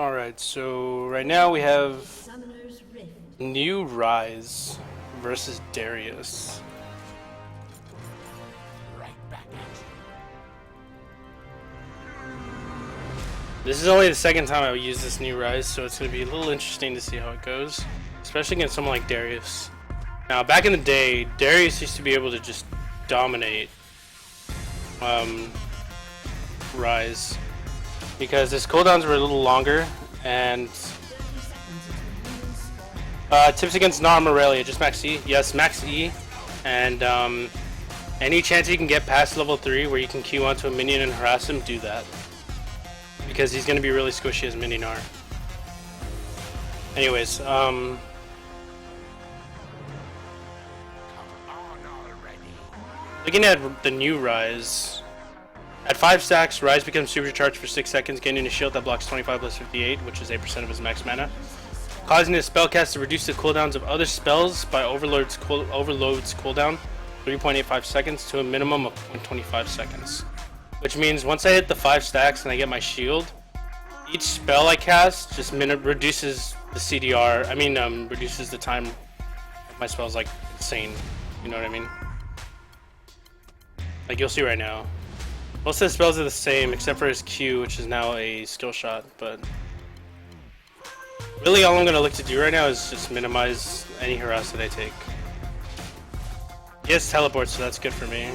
Alright, so right now we have new Ryze versus Darius. This is only the second time I've used this new Ryze, so it's going to be a little interesting to see how it goes, especially against someone like Darius. Now, back in the day, Darius used to be able to just dominate Ryze because his cooldowns were a little longer, and tips against non-Morelia, just max E. Yes, max E, and any chance you can get past level 3 where you can Q onto a minion and harass him, do that. Because he's going to be really squishy as minion are. Anyways, looking at the new Ryze, at 5 stacks, Ryze becomes supercharged for 6 seconds, gaining a shield that blocks 25 plus 58, which is 8% of his max mana, causing his spellcast to reduce the cooldowns of other spells by overloads cooldown 3.85 seconds to a minimum of 0.25 seconds. Which means once I hit the 5 stacks and I get my shield, each spell I cast just reduces the CDR. Reduces the time of my spells like insane. You know what I mean? Like you'll see right now. Most of the spells are the same except for his Q, which is now a skill shot. But really, all I'm gonna look to do right now is just minimize any harass that I take. He has teleport, so that's good for me.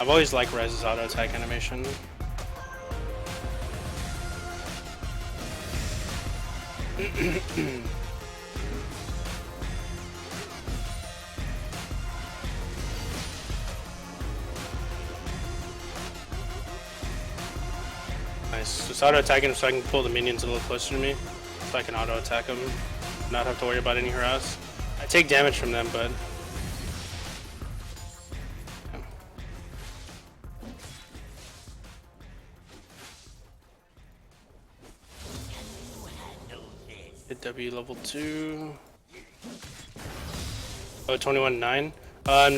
I've always liked Ryze's auto attack animation. Nice. Just auto attacking him so I can pull the minions a little closer to me, so I can auto attack them, not have to worry about any harass. I take damage from them, but hit W level 2. Oh, 21.9?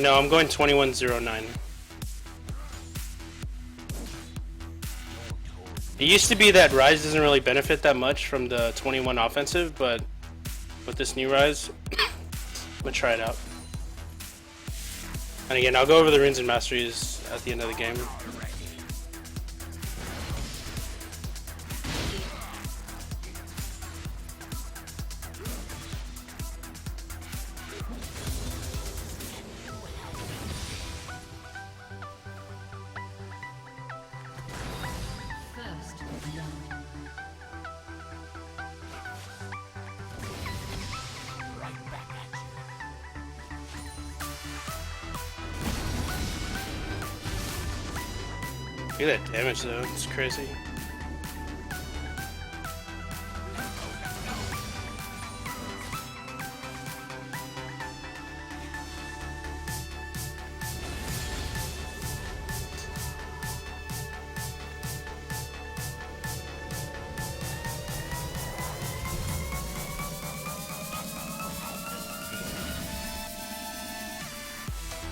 No, I'm going 21.09. It used to be that Ryze doesn't really benefit that much from the 21 offensive, but with this new Ryze, I'm gonna try it out. And again, I'll go over the runes and masteries at the end of the game. Look at that damage though, it's crazy.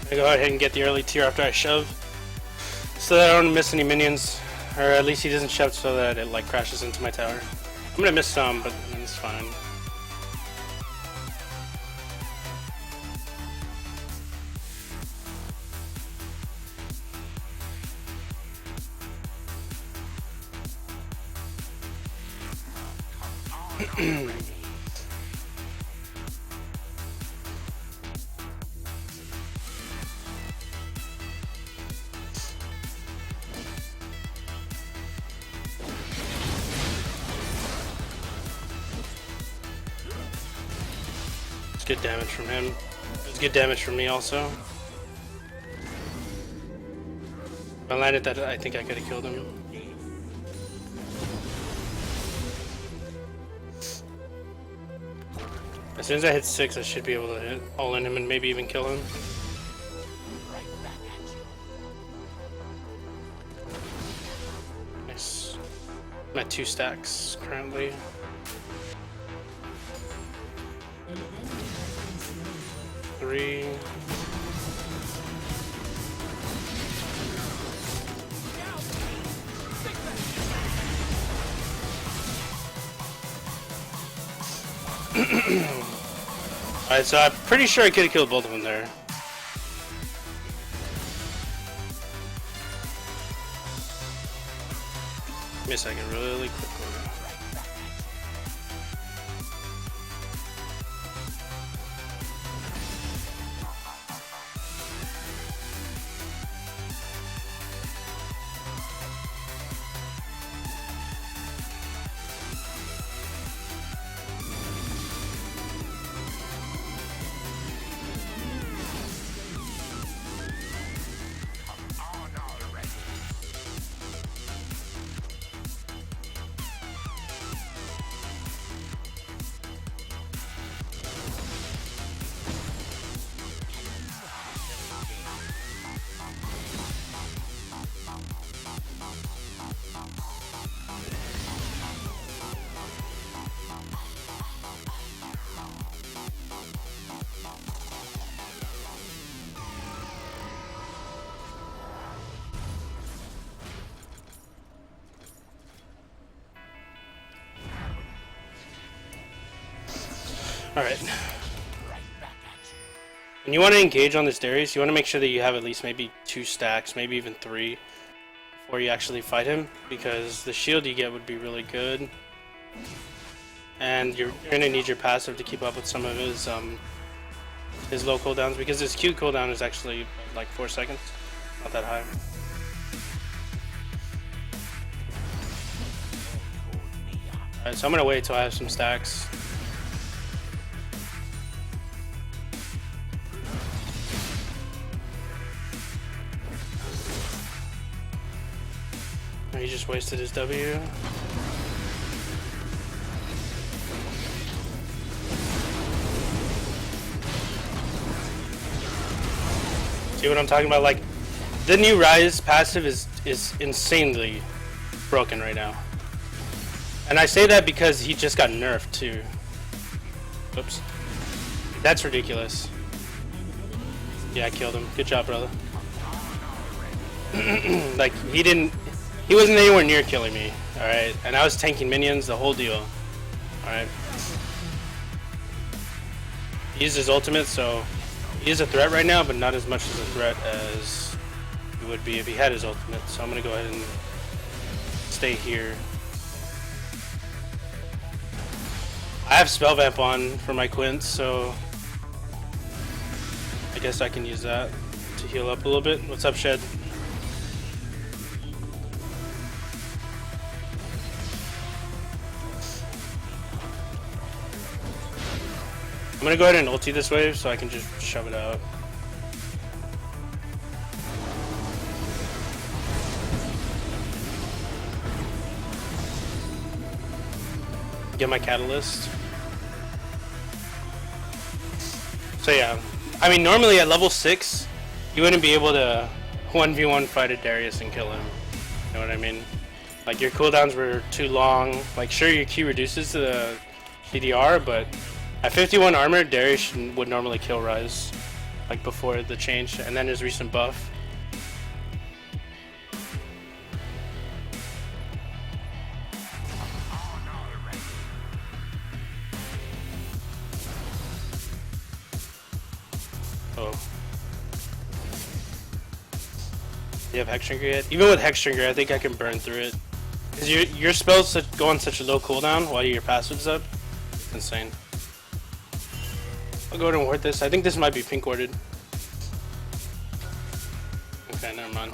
I'm gonna go ahead and get the early tier after I shove, so that I don't miss any minions, or at least he doesn't shove so that it like crashes into my tower. I'm gonna miss some, but it's fine. It's good damage from him. It's good damage from me also. If I landed that, I think I could have killed him. As soon as I hit 6, I should be able to hit all in him and maybe even kill him. Nice. I'm at 2 stacks currently. Three. Alright, so I'm pretty sure I could have killed both of them there. Give me a second, really quickly. Alright. When you want to engage on this Darius, you want to make sure that you have at least maybe 2 stacks, maybe even 3, before you actually fight him, because the shield you get would be really good. And you're going to need your passive to keep up with some of his low cooldowns, because his Q cooldown is actually like 4 seconds, not that high. Alright, so I'm going to wait till I have some stacks. He just wasted his W. See what I'm talking about? Like, the new Ryze passive is insanely broken right now. And I say that because he just got nerfed too. Oops. That's ridiculous. Yeah, I killed him. Good job, brother. Like, he wasn't anywhere near killing me, alright? And I was tanking minions, the whole deal. Alright. He used his ultimate, so he is a threat right now, but not as much as a threat as he would be if he had his ultimate. So I'm gonna go ahead and stay here. I have spell vamp on for my quints, so I guess I can use that to heal up a little bit. What's up, Shed? I'm gonna go ahead and ulti this wave so I can just shove it out. Get my catalyst. So yeah, I mean normally at level 6 you wouldn't be able to 1v1 fight a Darius and kill him. You know what I mean? Like your cooldowns were too long. Like sure your Q reduces the CDR, but at 51 armor, Darius would normally kill Ryze, like before the change, and then his recent buff. Oh. You have Hexdrinker yet? Even with Hexdrinker, I think I can burn through it. Because your spells go on such a low cooldown while your passive's up. It's insane. I'll go ahead and ward this. I think this might be pink warded. Okay, never mind.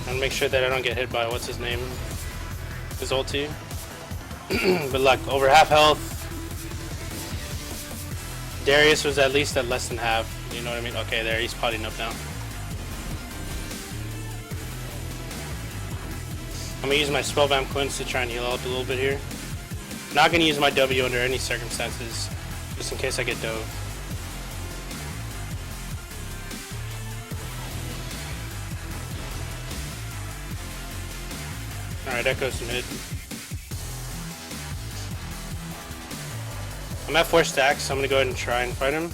And make sure that I don't get hit by what's his name. His ulti. But luck, over half health. Darius was at least at less than half. You know what I mean? Okay, there, he's potting up now. I'm gonna use my spell vamp quints to try and heal up a little bit here. Not gonna use my W under any circumstances, just in case I get dove. Alright, Echo's mid. I'm at 4 stacks, so I'm gonna go ahead and try and fight him.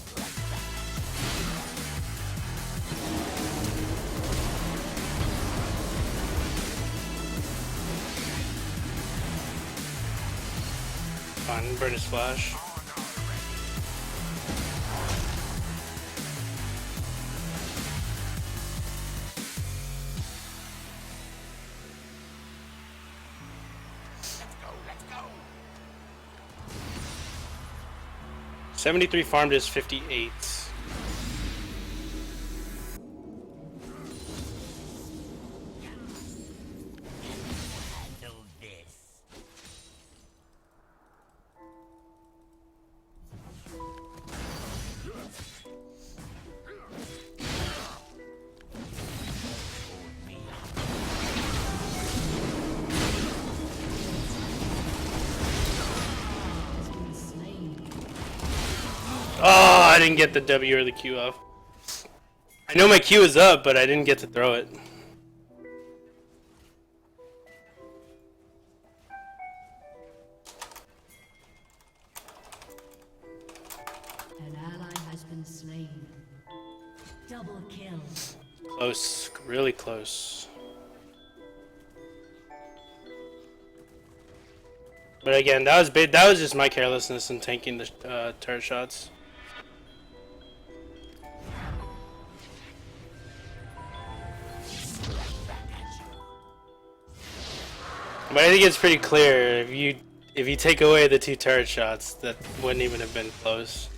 Fine, burn his flash. Let's go. 73 farmed is 58. Oh, I didn't get the W or the Q off. I know my Q is up, but I didn't get to throw it. An ally has been slain. Double kill. Close, really close. But again, that was just my carelessness in tanking the turret shots. But I think it's pretty clear if you take away the 2 turret shots, that wouldn't even have been close.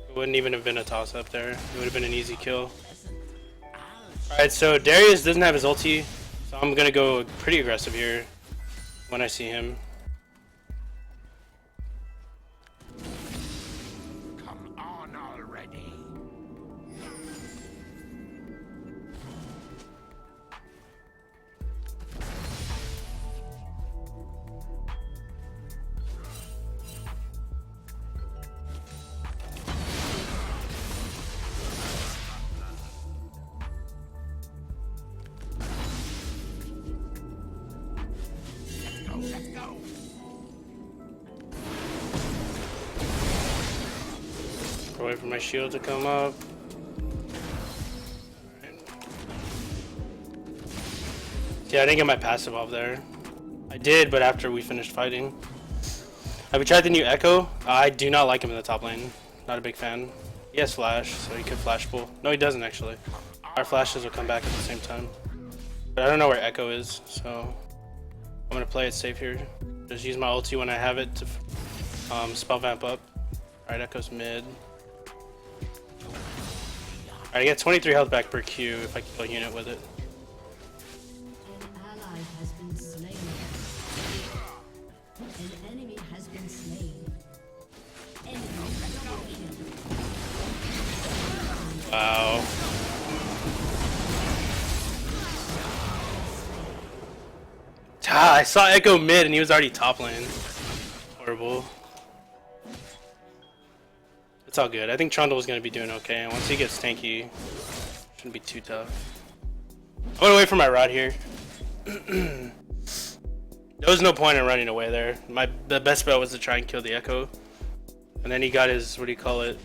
It wouldn't even have been a toss up there. It would have been an easy kill. Alright, so Darius doesn't have his ulti, so I'm gonna go pretty aggressive here when I see him. Come on already. Let's go. Wait for my shield to come up. Right. Yeah, I didn't get my passive off there. I did, but after we finished fighting. Have you tried the new Echo? I do not like him in the top lane. Not a big fan. He has flash, so he could flash pull. No, he doesn't actually. Our flashes will come back at the same time. But I don't know where Echo is, so I'm gonna play it safe here. Just use my ulti when I have it to spell vamp up. Alright, Echo's mid. Alright, I get 23 health back per Q if I kill a unit with it. An ally has been slain. An enemy has been slain. Enemy double kill. Wow. Ah, I saw Echo mid and he was already top lane. Horrible. It's all good. I think Trundle's gonna be doing okay. And once he gets tanky, shouldn't be too tough. I'm gonna wait for my rod here. There was no point in running away there. The best bet was to try and kill the Echo. And then he got his, what do you call it?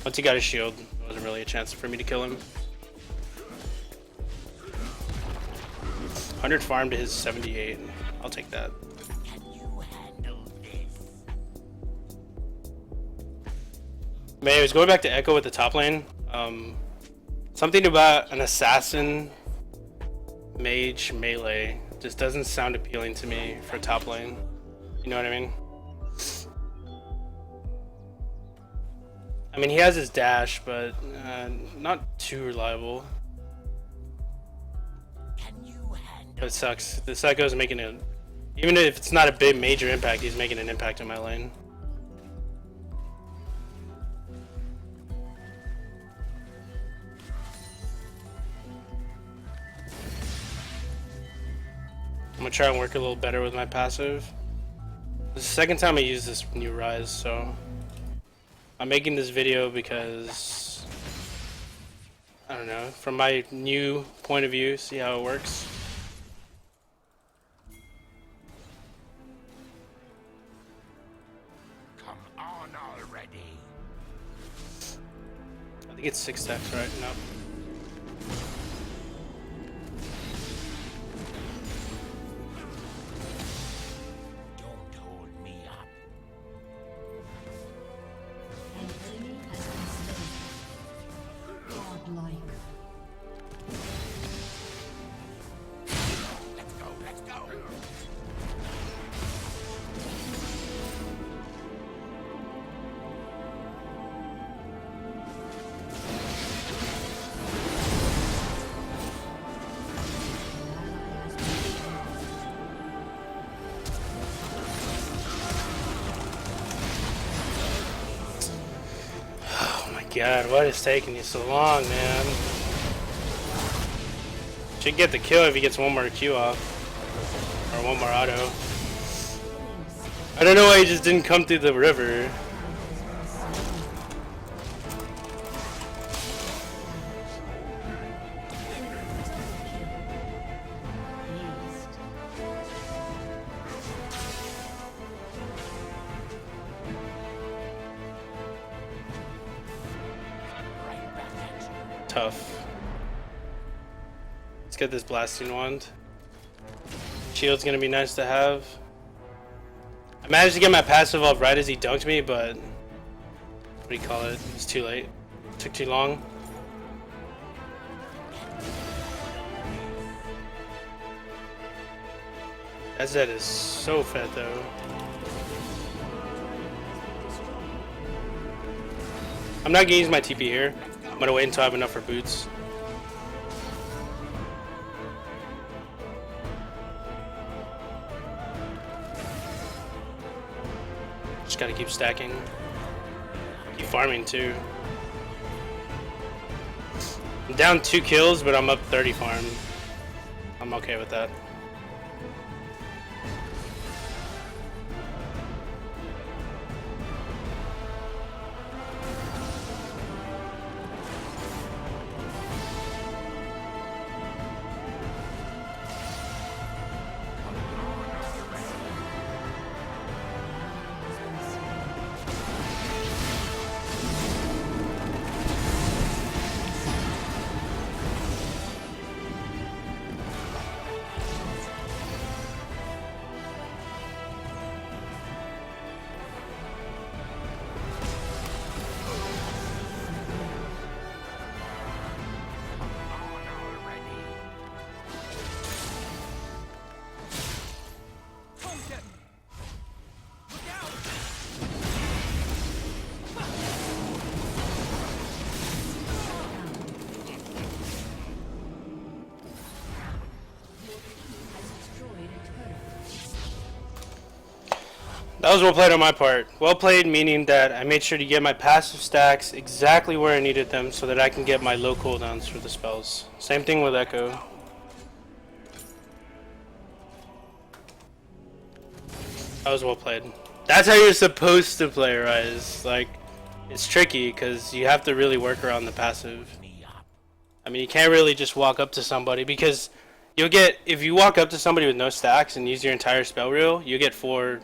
Once he got his shield, there wasn't really a chance for me to kill him. 100 farm to his 78. I'll take that. Can you handle this? But anyways, going back to Echo with the top lane. Something about an assassin mage melee just doesn't sound appealing to me for top lane. You know what I mean? I mean, he has his dash, but not too reliable. It sucks. This Echo's making it, even if it's not a big major impact, he's making an impact in my lane. I'm gonna try and work a little better with my passive. This is the second time I use this new Ryze, so I'm making this video because, I don't know, from my new point of view, see how it works. think it's 6 stacks, right? No. Don't hold me up. An enemy has been slain. Godlike. Let's go, let's go. Oh my god, what is taking you so long, man? Should get the kill if he gets one more Q off. Or one more auto. I don't know why he just didn't come through the river. Right back at you. Tough. Let's get this blasting wand. Shield's gonna be nice to have. I managed to get my passive off right as he dunked me, but what do you call it? It's too late. Took too long. That Zed is so fed though. I'm not gonna use my TP here. I'm gonna wait until I have enough for boots. Just gotta keep stacking. Keep farming too. I'm down 2 kills, but I'm up 30 farm. I'm okay with that. On already. That was well played on my part. Well played meaning that I made sure to get my passive stacks exactly where I needed them so that I can get my low cooldowns for the spells. Same thing with Echo. That was well played. That's how you're supposed to play Ryze. Like, it's tricky because you have to really work around the passive. I mean, you can't really just walk up to somebody because you'll get, if you walk up to somebody with no stacks and use your entire spell reel, you get 4.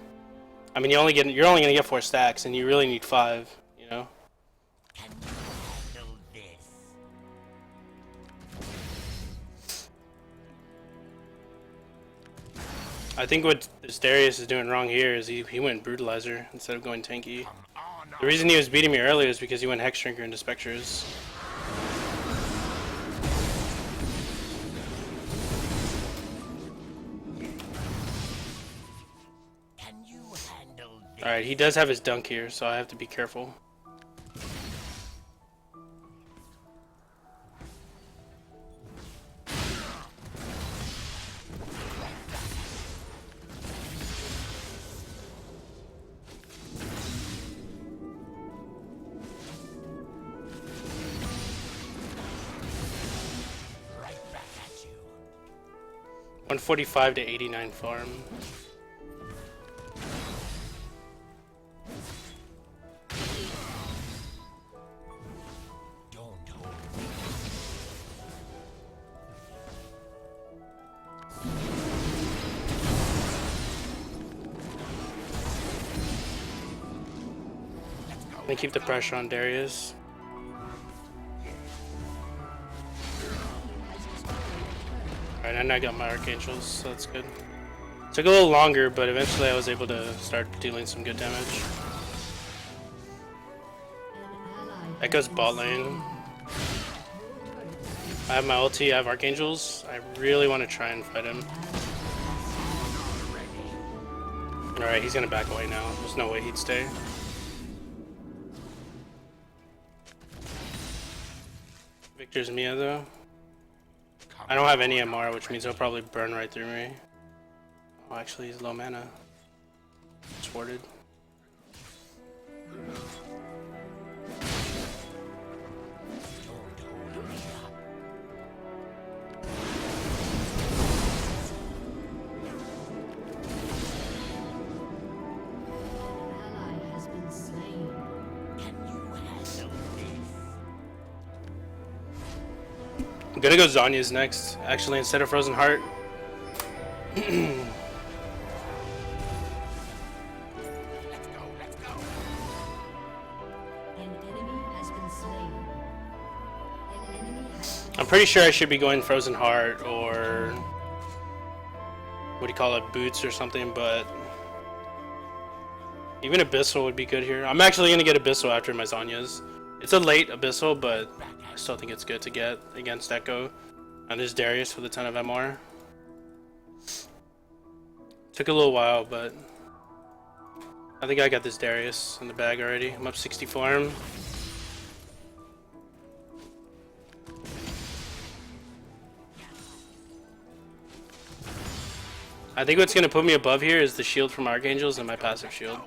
I mean, you're only gonna get 4 stacks, and you really need 5. You know. Can you handle this? I think what this Darius is doing wrong here is he went Brutalizer instead of going tanky. Come on. The reason he was beating me earlier is because he went Hex Drinker into Spectres. Can you handle this? Alright, he does have his dunk here, so I have to be careful. Right back at you. 145 to 89 farm. Don't hold me. Let me keep the pressure on Darius. Alright, and I got my archangels, so that's good. Took a little longer, but eventually I was able to start dealing some good damage. Echo's bot lane. I have my ulti, I have archangels. I really want to try and fight him. Alright, he's gonna back away now. There's no way he'd stay. Victor's Mia though. I don't have any MR, which means he'll probably burn right through me. Oh, actually, he's low mana. It's warded. I'm gonna go Zanya's next, actually, instead of Frozen Heart. Let's go. An enemy has been slain. An enemy has I'm pretty sure I should be going Frozen Heart or what do you call it, Boots or something, but even Abyssal would be good here. I'm actually gonna get Abyssal after my Zanya's. It's a late Abyssal, but I still think it's good to get against Echo. And there's Darius with a ton of MR. Took a little while, but I think I got this Darius in the bag already. I'm up 60 for him. I think what's going to put me above here is the shield from Archangels and my passive shield.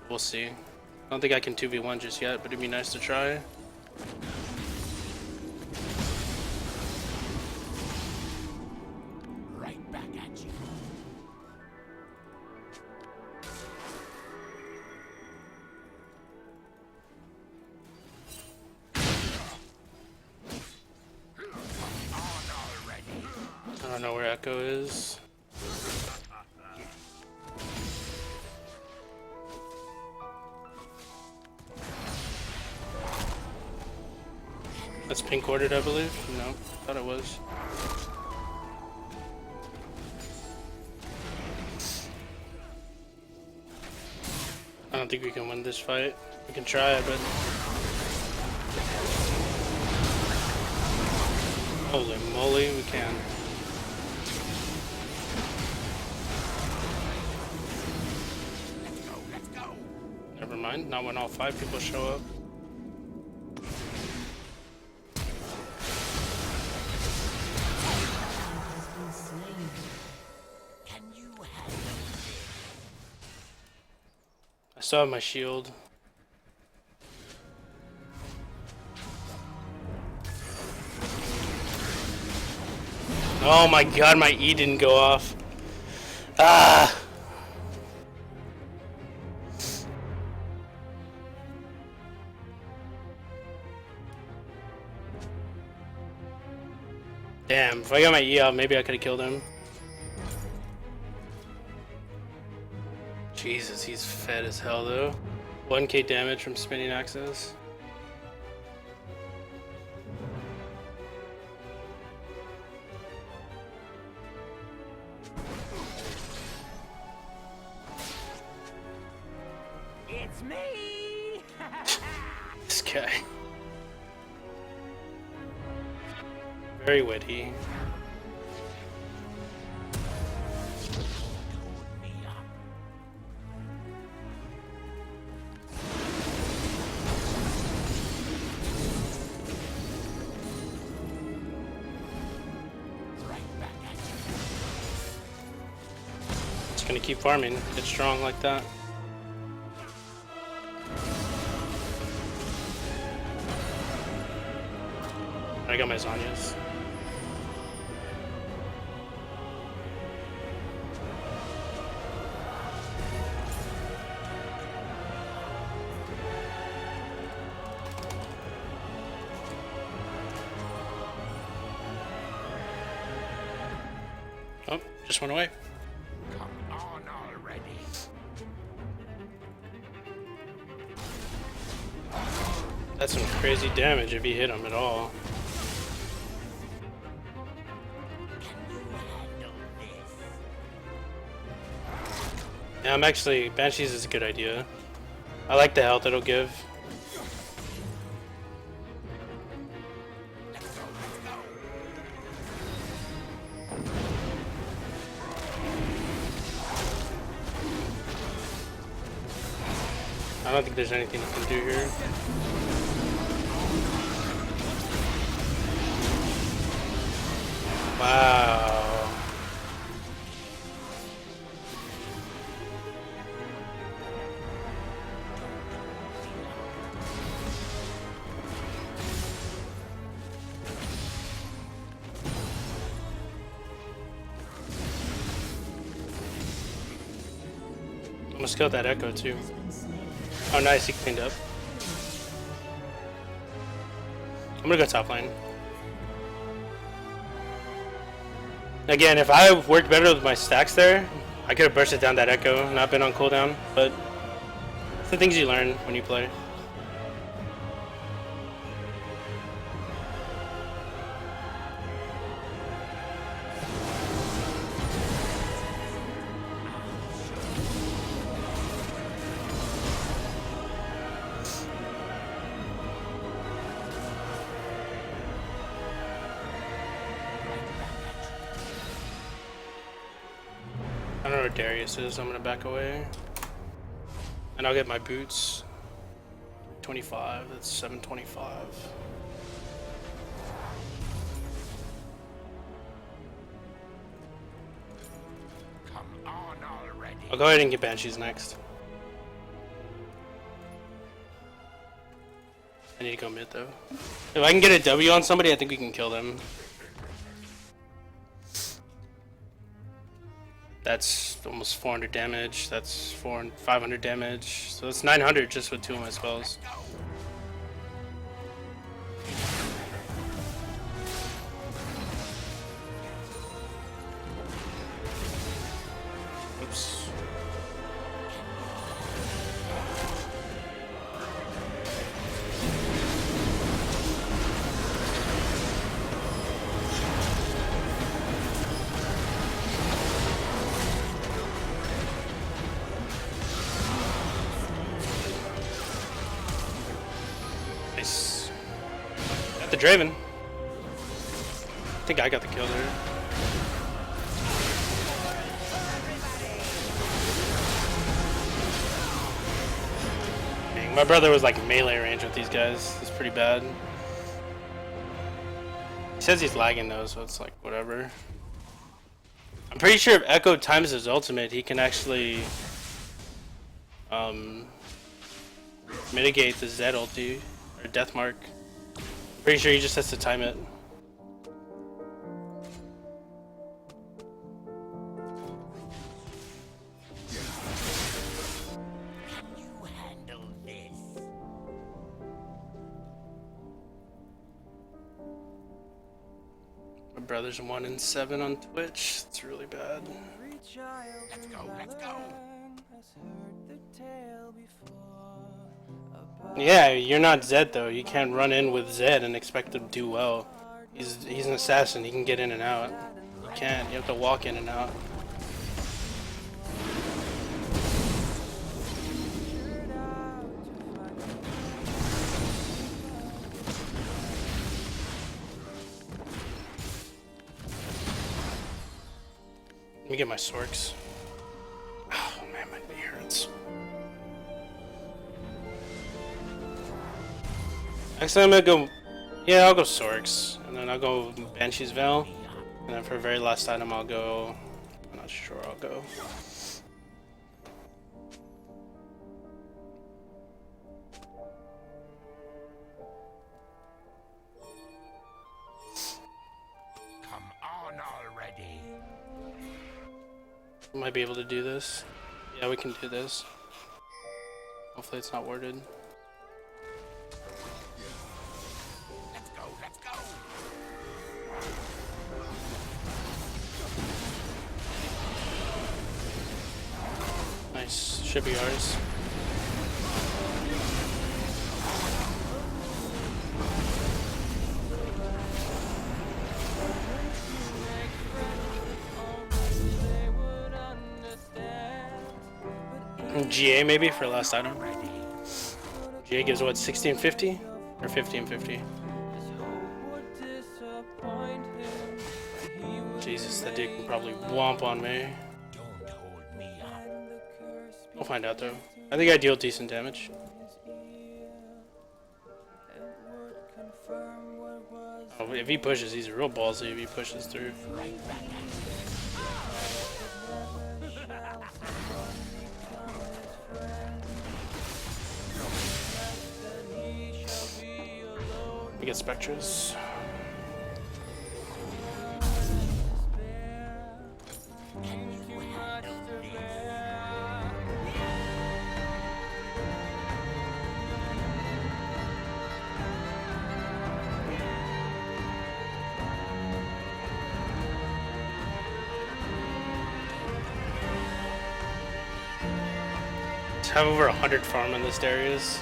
We'll see. I don't think I can 2v1 just yet, but it'd be nice to try. Right back at you. I don't know where Echo is. That's pink warded, I believe. No, thought it was. I don't think we can win this fight. We can try, but holy moly, we can. Let's go. Never mind, not when all 5 people show up. been slain. Can you handle this? I still have my shield. Oh my god, my E didn't go off. Ah! Damn, if I got my E out, maybe I could have killed him. Jesus, he's fed as hell though. 1k damage from spinning axes. It's me. This guy. Very witty. Me up. Right back at you. Just gonna keep farming. Get strong like that. I got my Zanyas. Oh, just went away. Come on already. That's some crazy damage if you hit him at all. Yeah, I'm actually Banshees is a good idea. I like the health it'll give. I don't think there's anything you can do here. Wow. Almost killed that Echo too. Oh nice, he cleaned up. I'm gonna go top lane. Again, if I worked better with my stacks there, I could have bursted down that Echo, not been on cooldown, but it's the things you learn when you play. I don't know where Darius is, I'm gonna back away. And I'll get my boots. 25, that's 725. Come on already. I'll go ahead and get Banshees next. I need to go mid though. If I can get a W on somebody, I think we can kill them. That's almost 400 damage. That's 500 damage. So it's 900 just with 2 of my spells. Oops. Nice. Got the Draven. I think I got the kill there. Dang, my brother was like melee range with these guys. It's pretty bad. He says he's lagging though, so it's like whatever. I'm pretty sure if Echo times his ultimate, he can actually mitigate the Z ulti or death mark. Pretty sure he just has to time it. Can you handle this? My brother's 1 in 7 on Twitch. It's really bad. Let's go, let's go. Yeah, you're not Zed though. You can't run in with Zed and expect to do well. He's an assassin. He can get in and out. You can't. You have to walk in and out. Let me get my Sorks. Oh man, my knee hurts. Actually, I'm gonna go. Yeah, I'll go Sorks, and then I'll go Banshee's Veil, and then for very last item, I'll go. I'm not sure I'll go. Come on already. Might be able to do this. Yeah, we can do this. Hopefully, it's not worded. Let's go, let's go. Nice. Should be ours. GA maybe for last item. GA gives what, 60 and 50? Or 50 and 50? Jesus, that dude can probably womp on me. Don't hold me up. We'll find out though. I think I deal decent damage. Oh, if he pushes, he's real ballsy if he pushes through. We get Spectres. Have over 100 farm in this Darius.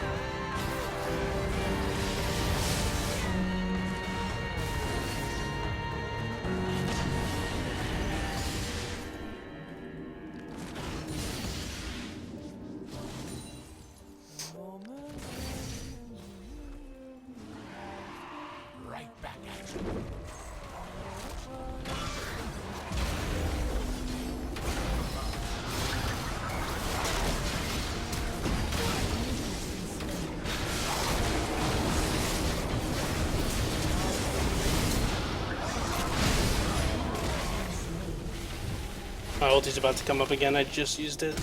Right back at you. My ulti's about to come up again, I just used it.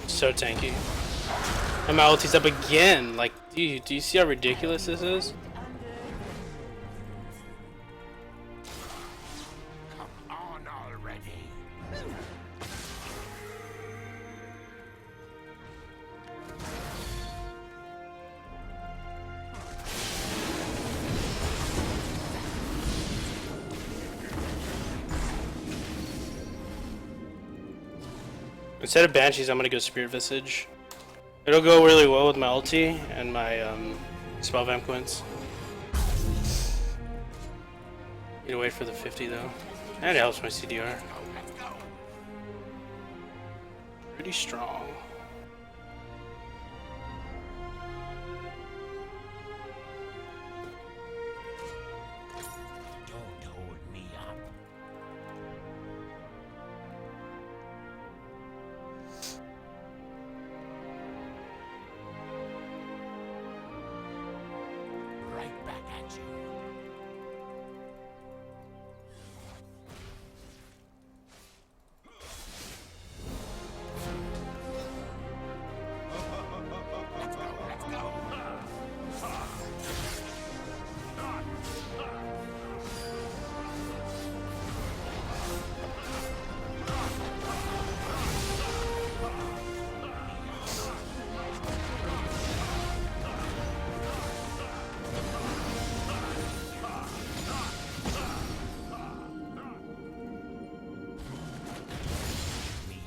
So tanky. And my ulti's up again. Like, do you see how ridiculous this is? Come on already. Instead of Banshees, I'm gonna go Spirit Visage. It'll go really well with my ulti and my spell vamp coins. Need to wait for the 50 though. And it helps my CDR. Let's go. Pretty strong. Don't hold me up. Right back at you. Let's go, let's go.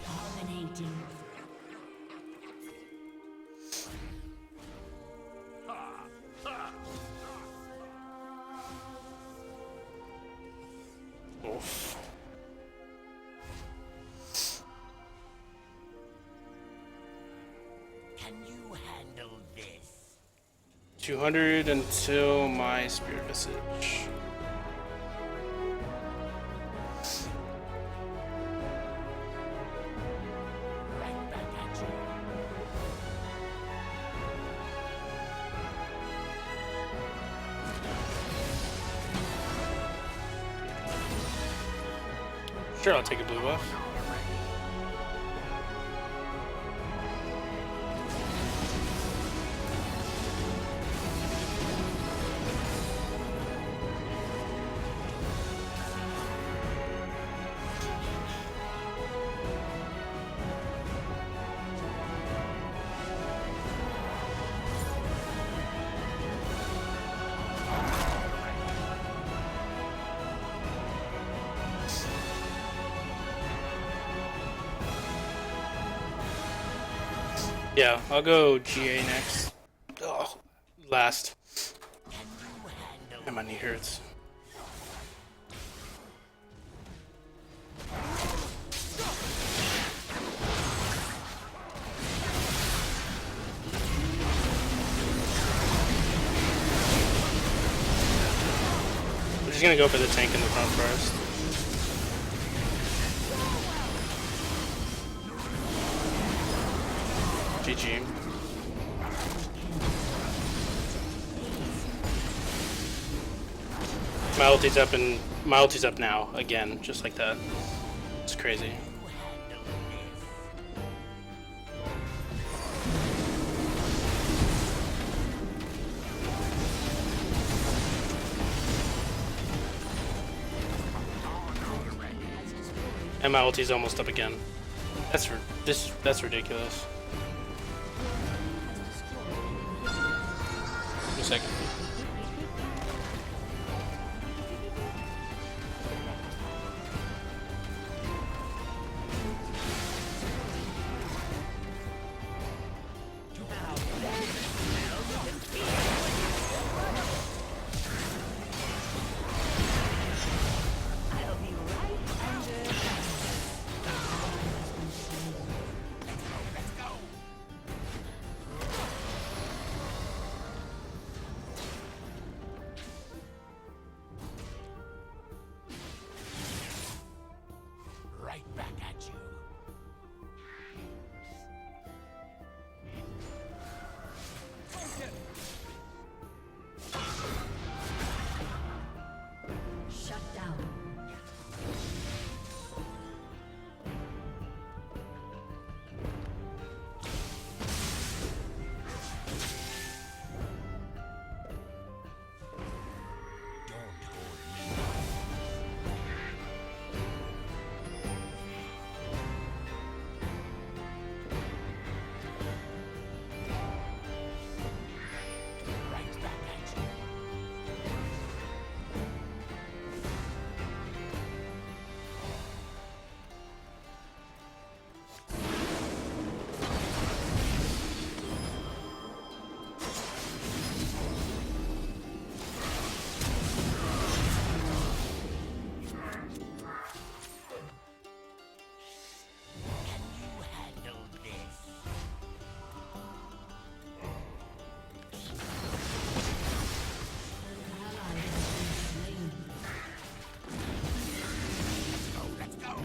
Dominating. Oof. Can you handle this? 200 until my Spirit Visage. Right back at you. Sure, I'll take a blue buff. Yeah, I'll go GA next. Oh, last. And my knee hurts. We're just gonna go for the tank in the front first. GG. My ulti's up and my ulti's up now again, just like that. It's crazy. And my ulti's almost up again. That's ridiculous. Give me a second. Right back at you. Shut down. Right back at you. Can you handle this? Ally has been slain. Let's go.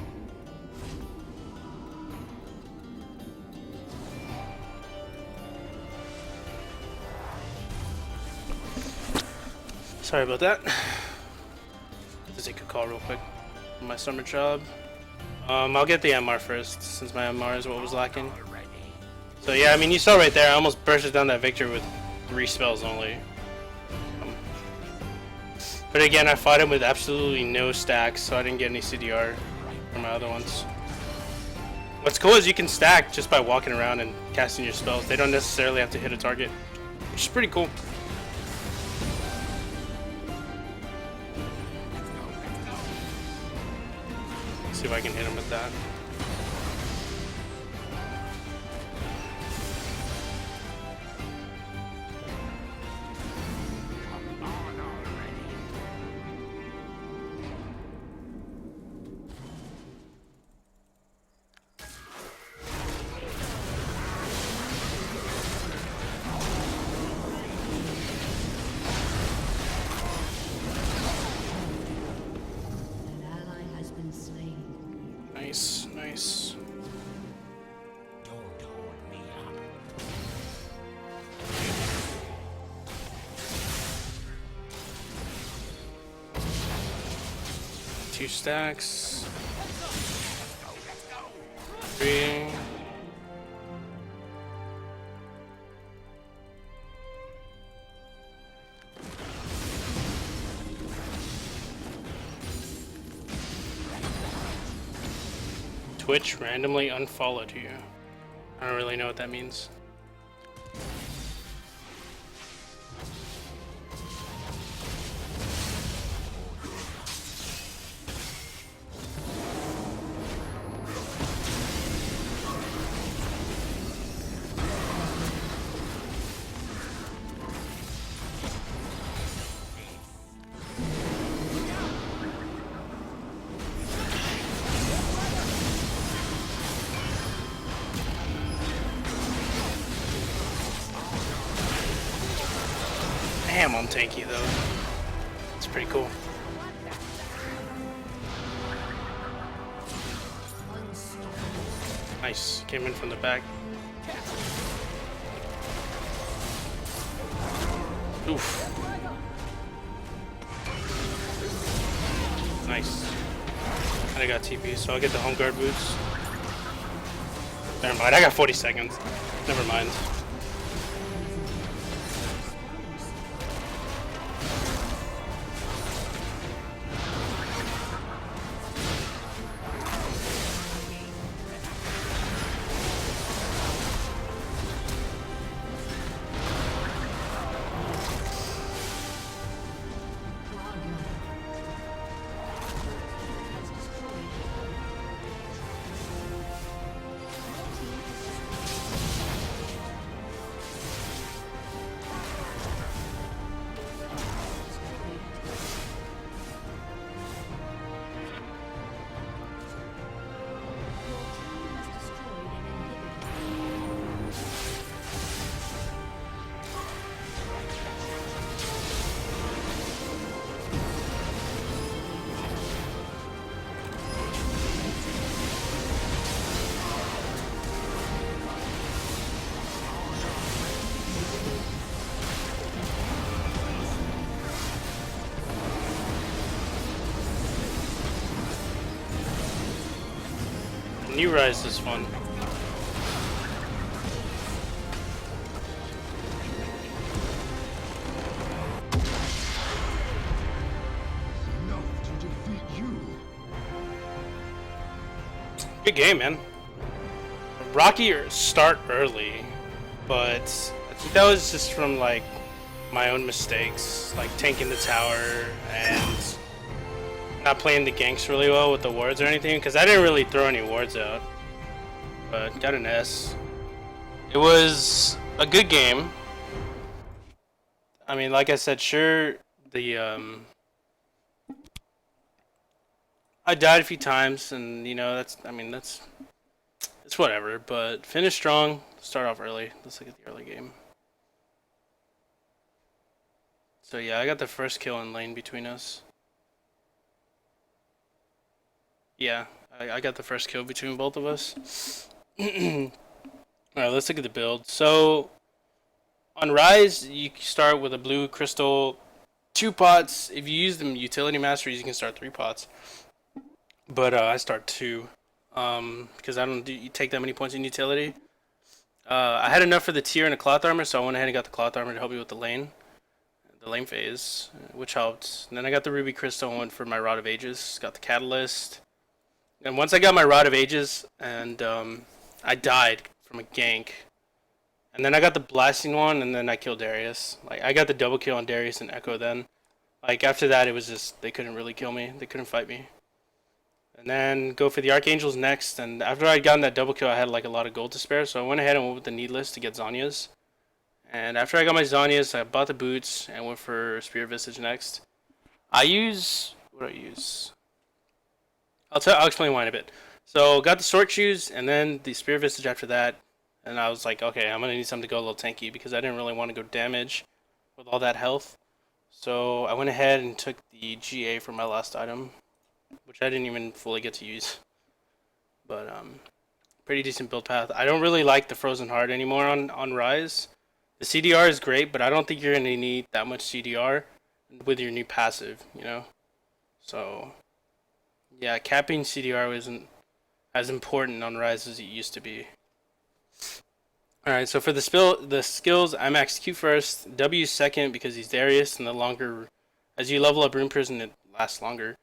Sorry about that. Just take a call real quick on my summer job. I'll get the MR first, since my MR is what was lacking. Already. So yeah, I mean, you saw right there, I almost bursted down that Victor with 3 spells only. But again, I fought him with absolutely no stacks, so I didn't get any CDR from my other ones. What's cool is you can stack just by walking around and casting your spells. They don't necessarily have to hit a target, which is pretty cool. See if I can hit him with that. An ally has been slain. Nice, nice. Don't hold me up. 2 stacks. 3. Twitch randomly unfollowed you. I don't really know what that means. Damn, I'm tanky though. It's pretty cool. Nice. Came in from the back. Oof. Nice. I got TP, so I'll get the home guard boots. Never mind, I got 40 seconds. Never mind. New Ryze is fun. Enough to defeat you. Good game, man. Rocky start early, but I think that was just from like my own mistakes, like tanking the tower and not playing the ganks really well with the wards or anything, because I didn't really throw any wards out, but got an S. It was a good game. I mean, like I said, sure, I died a few times, and you know, it's whatever, but finish strong, start off early. Let's look at the early game. So yeah, I got the first kill in lane between us. Yeah, I got the first kill between both of us. Alright, let's look at the build. So, on Ryze, you start with a blue crystal, 2 pots. If you use them utility masteries, you can start 3 pots. But I start 2, because I don't take that many points in utility. I had enough for the tier and a cloth armor, so I went ahead and got the cloth armor to help me with the lane phase, which helped. And then I got the ruby crystal and went for my Rod of Ages, got the catalyst. And once I got my Rod of Ages, and I died from a gank, and then I got the blasting one, and then I killed Darius. Like, I got the double kill on Darius and Echo then. Like, after that, it was just, they couldn't really kill me. They couldn't fight me. And then go for the Archangels next, and after I'd gotten that double kill, I had like a lot of gold to spare, so I went ahead and went with the Needless to get Zhonya's. And after I got my Zhonya's, I bought the boots, and went for Spear Visage next. What do I use? I'll explain why in a bit. So got the Sword Shoes and then the Spear Visage after that, and I was like, okay, I'm gonna need something to go a little tanky because I didn't really want to go damage with all that health. So I went ahead and took the GA for my last item, which I didn't even fully get to use. But pretty decent build path. I don't really like the Frozen Heart anymore on Ryze. The CDR is great, but I don't think you're gonna need that much CDR with your new passive, you know. So yeah, capping CDR isn't as important on Ryze as it used to be. Alright, so for the skills, I maxed Q first, W second because he's Darius, and the longer, as you level up Rune Prison, it lasts longer.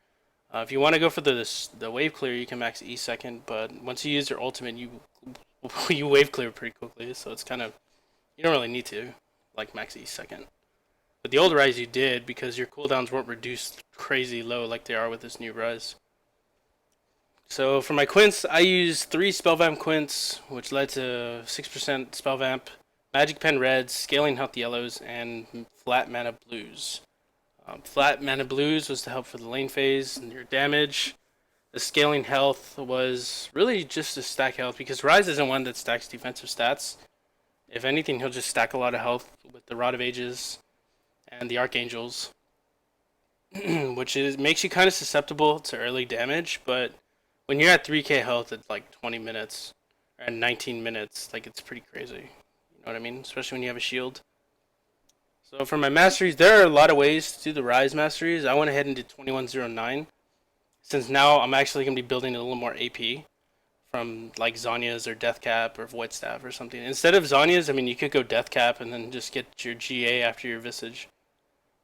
If you want to go for the wave clear, you can max E second, but once you use your ultimate, you wave clear pretty quickly, so it's kind of, you don't really need to, like, max E second. But the old Ryze you did, because your cooldowns weren't reduced crazy low like they are with this new Ryze. So for my quints, I used 3 Spellvamp quints, which led to 6% Spellvamp, Magic Pen reds, Scaling Health yellows, and Flat Mana blues. Flat Mana blues was to help for the lane phase and your damage. The Scaling Health was really just to stack health, because Ryze isn't one that stacks defensive stats. If anything, he'll just stack a lot of health with the Rod of Ages. and the Archangels, which makes you kind of susceptible to early damage. But when you're at 3k health at like 20 minutes or 19 minutes, like it's pretty crazy. You know what I mean? Especially when you have a shield. So for my masteries, there are a lot of ways to do the Ryze masteries. I went ahead and did 2109, since now I'm actually going to be building a little more AP from like Zhonya's or Deathcap or Void Staff or something. Instead of Zhonya's, I mean, you could go Deathcap and then just get your GA after your Visage.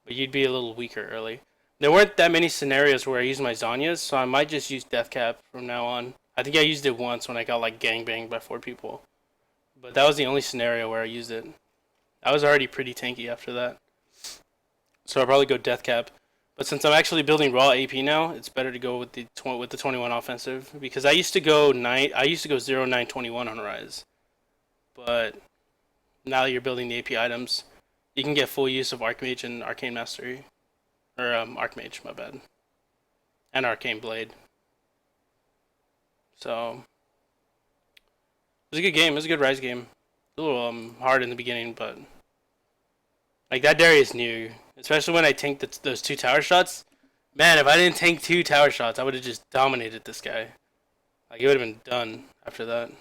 But you'd be a little weaker early. There weren't that many scenarios where I used my Zhonya's, so I might just use Deathcap from now on. I think I used it once when I got like gangbanged by 4 people. But that was the only scenario where I used it. I was already pretty tanky after that. So I'll probably go Deathcap. But since I'm actually building raw AP now, it's better to go with the 21 offensive, because I used to go 0-9-21 on Ryze. But now that you're building the AP items, you can get full use of Archmage and Arcane Mastery. Or Archmage, my bad. And Arcane Blade. So it was a good game. It was a good Ryze game. A little hard in the beginning, but like that Darius knew, especially when I tanked those 2 tower shots. Man, if I didn't tank 2 tower shots, I would have just dominated this guy. Like it would have been done after that.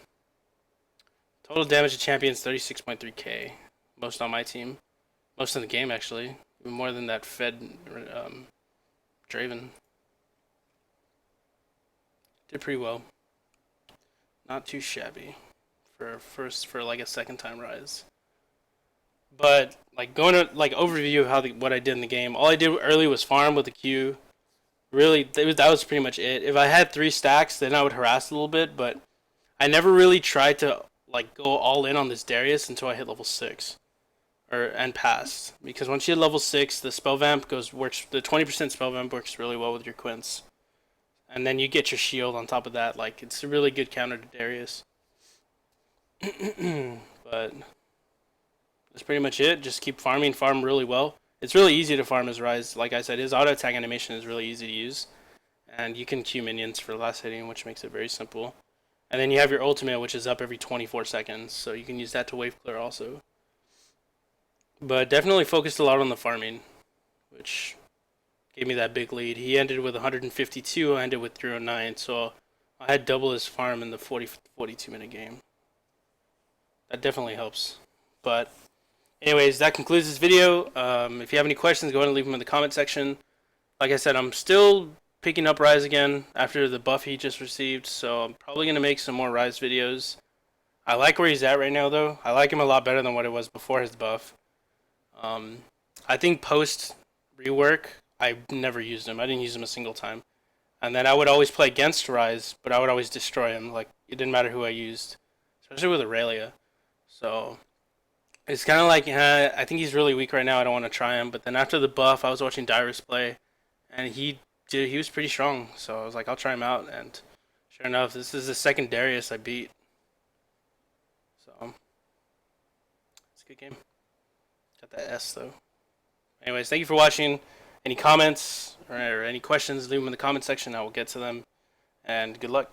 Total damage to champions 36.3k, most on my team, most in the game actually, even more than that Fed Draven. Did pretty well. Not too shabby for like a second time Ryze. But like going to like overview of how what I did in the game. All I did early was farm with the Q. Really, that was pretty much it. If I had 3 stacks, then I would harass a little bit. But I never really tried to like go all in on this Darius until I hit level 6, and passed. Because once you hit level 6, the spell vamp works. The 20% spell vamp works really well with your Quints, and then you get your shield on top of that. Like it's a really good counter to Darius. But that's pretty much it. Just keep farming, farm really well. It's really easy to farm as Ryze. Like I said, his auto attack animation is really easy to use. And you can Q minions for last hitting, which makes it very simple. And then you have your ultimate, which is up every 24 seconds. So you can use that to wave clear also. But definitely focused a lot on the farming, which gave me that big lead. He ended with 152, I ended with 309. So I had double his farm in the 42 minute game. That definitely helps. But anyways, that concludes this video. If you have any questions, go ahead and leave them in the comment section. Like I said, I'm still picking up Ryze again after the buff he just received, so I'm probably going to make some more Ryze videos. I like where he's at right now, though. I like him a lot better than what it was before his buff. I think post rework, I never used him. I didn't use him a single time. And then I would always play against Ryze, but I would always destroy him. Like, it didn't matter who I used, especially with Aurelia. So it's kind of like, I think he's really weak right now. I don't want to try him. But then after the buff, I was watching Darius play, and he was pretty strong. So I was like, I'll try him out. And sure enough, this is the second Darius I beat. So it's a good game. Got that S though. Anyways, thank you for watching. Any comments or any questions, leave them in the comment section. I will get to them. And good luck.